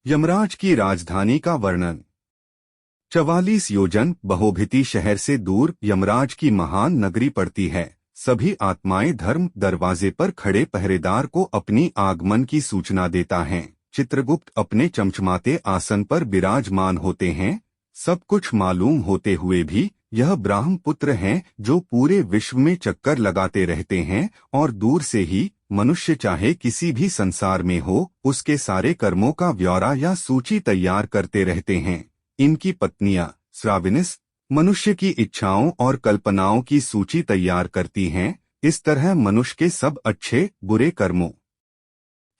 यमराज की राजधानी का वर्णन। 44 योजन बहुभिति शहर से दूर यमराज की महान नगरी पड़ती है। सभी आत्माएं धर्म दरवाजे पर खड़े पहरेदार को अपनी आगमन की सूचना देता है। चित्रगुप्त अपने चमचमाते आसन पर विराजमान होते हैं। सब कुछ मालूम होते हुए भी यह ब्रह्मपुत्र हैं जो पूरे विश्व में चक्कर लगाते रहते हैं और दूर से ही मनुष्य चाहे किसी भी संसार में हो उसके सारे कर्मों का ब्यौरा या सूची तैयार करते रहते हैं। इनकी पत्नियां श्राविनिस मनुष्य की इच्छाओं और कल्पनाओं की सूची तैयार करती हैं। इस तरह मनुष्य के सब अच्छे बुरे कर्मों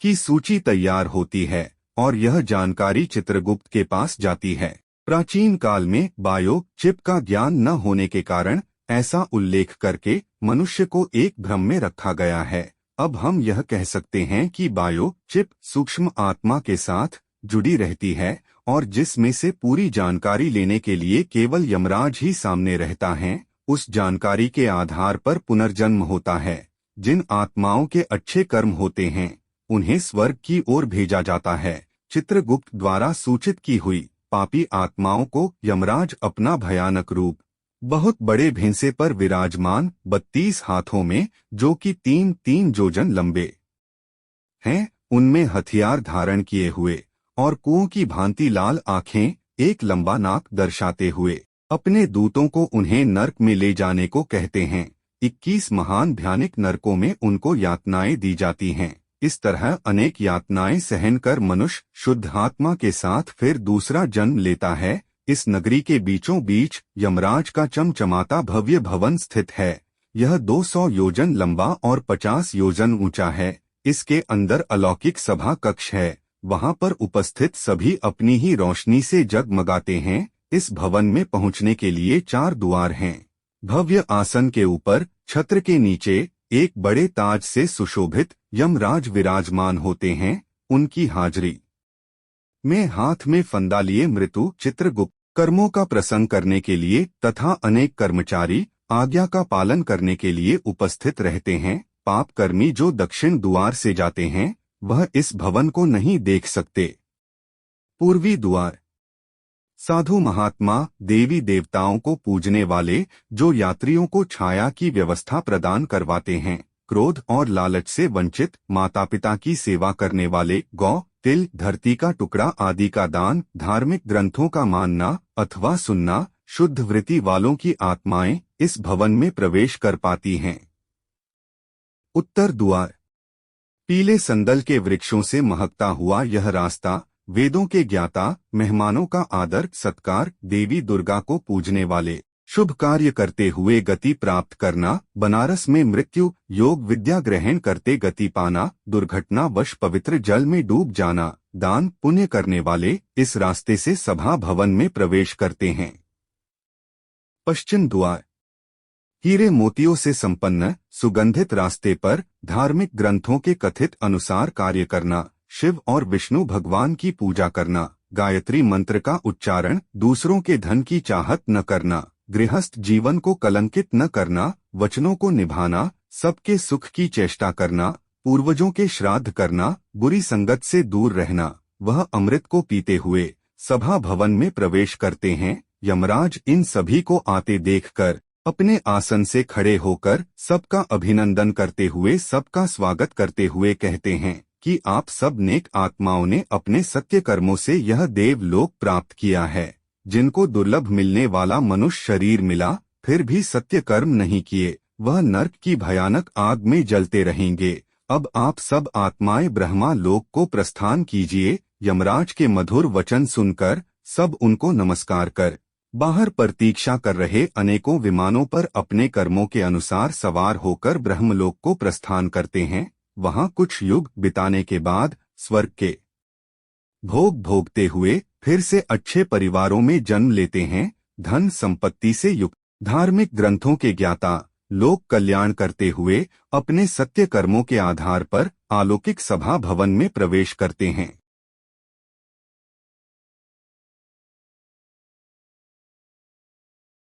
की सूची तैयार होती है और यह जानकारी चित्रगुप्त के पास जाती है। प्राचीन काल में बायो चिप का ज्ञान न होने के कारण ऐसा उल्लेख करके मनुष्य को एक भ्रम में रखा गया है। अब हम यह कह सकते हैं कि बायो चिप सूक्ष्म आत्मा के साथ जुड़ी रहती है और जिसमें से पूरी जानकारी लेने के लिए केवल यमराज ही सामने रहता है। उस जानकारी के आधार पर पुनर्जन्म होता है। जिन आत्माओं के अच्छे कर्म होते हैं उन्हें स्वर्ग की ओर भेजा जाता है। चित्रगुप्त द्वारा सूचित की हुई पापी आत्माओं को यमराज अपना भयानक रूप बहुत बड़े भैंसे पर विराजमान 32 हाथों में जो कि 3-3 योजन लंबे हैं उनमें हथियार धारण किए हुए और कुओं की भांति लाल आंखें एक लंबा नाक दर्शाते हुए अपने दूतों को उन्हें नरक में ले जाने को कहते हैं। 21 महान भयानक नरकों में उनको यातनाएं दी जाती हैं। इस तरह अनेक यातनाएं सहन कर मनुष्य शुद्धात्मा के साथ फिर दूसरा जन्म लेता है। इस नगरी के बीचों बीच यमराज का चमचमाता भव्य भवन स्थित है। यह 200 योजन लंबा और 50 योजन ऊंचा है। इसके अंदर अलौकिक सभा कक्ष है। वहां पर उपस्थित सभी अपनी ही रोशनी से जगमगाते हैं। इस भवन में पहुंचने के लिए 4 द्वार हैं। भव्य आसन के ऊपर छत्र के नीचे एक बड़े ताज से सुशोभित यमराज विराजमान होते हैं। उनकी हाजिरी में हाथ में फंदा लिए मृत्यु चित्रगुप्त कर्मों का प्रसंग करने के लिए तथा अनेक कर्मचारी आज्ञा का पालन करने के लिए उपस्थित रहते हैं। पाप कर्मी जो दक्षिण द्वार से जाते हैं वह इस भवन को नहीं देख सकते। पूर्वी द्वार साधु महात्मा देवी देवताओं को पूजने वाले जो यात्रियों को छाया की व्यवस्था प्रदान करवाते हैं। क्रोध और लालच से वंचित माता पिता की सेवा करने वाले गौ तिल धरती का टुकड़ा आदि का दान धार्मिक ग्रंथों का मानना अथवा सुनना शुद्ध वृत्ति वालों की आत्माएं इस भवन में प्रवेश कर पाती हैं। उत्तर द्वार पीले संदल के वृक्षों से महकता हुआ यह रास्ता वेदों के ज्ञाता मेहमानों का आदर सत्कार देवी दुर्गा को पूजने वाले शुभ कार्य करते हुए गति प्राप्त करना बनारस में मृत्यु योग विद्या ग्रहण करते गति पाना दुर्घटनावश पवित्र जल में डूब जाना दान पुण्य करने वाले इस रास्ते से सभा भवन में प्रवेश करते हैं। पश्चिम द्वार हीरे मोतियों से संपन्न सुगंधित रास्ते पर धार्मिक ग्रंथों के कथित अनुसार कार्य करना शिव और विष्णु भगवान की पूजा करना गायत्री मंत्र का उच्चारण दूसरों के धन की चाहत न करना गृहस्थ जीवन को कलंकित न करना वचनों को निभाना सबके सुख की चेष्टा करना पूर्वजों के श्राद्ध करना बुरी संगत से दूर रहना वह अमृत को पीते हुए सभा भवन में प्रवेश करते हैं। यमराज इन सभी को आते देखकर अपने आसन से खड़े होकर सबका अभिनंदन करते हुए सबका स्वागत करते हुए कहते हैं कि आप सब नेक आत्माओं ने अपने सत्य कर्मों से यह देवलोक प्राप्त किया है। जिनको दुर्लभ मिलने वाला मनुष्य शरीर मिला फिर भी सत्य कर्म नहीं किए वह नरक की भयानक आग में जलते रहेंगे। अब आप सब आत्माएं ब्रह्मा लोक को प्रस्थान कीजिए। यमराज के मधुर वचन सुनकर सब उनको नमस्कार कर बाहर प्रतीक्षा कर रहे अनेकों विमानों पर अपने कर्मों के अनुसार सवार होकर ब्रह्मलोक को प्रस्थान करते हैं। वहां कुछ युग बिताने के बाद स्वर्ग के भोग भोगते हुए फिर से अच्छे परिवारों में जन्म लेते हैं। धन संपत्ति से युक्त धार्मिक ग्रंथों के ज्ञाता लोक कल्याण करते हुए अपने सत्य कर्मों के आधार पर अलौकिक सभा भवन में प्रवेश करते हैं।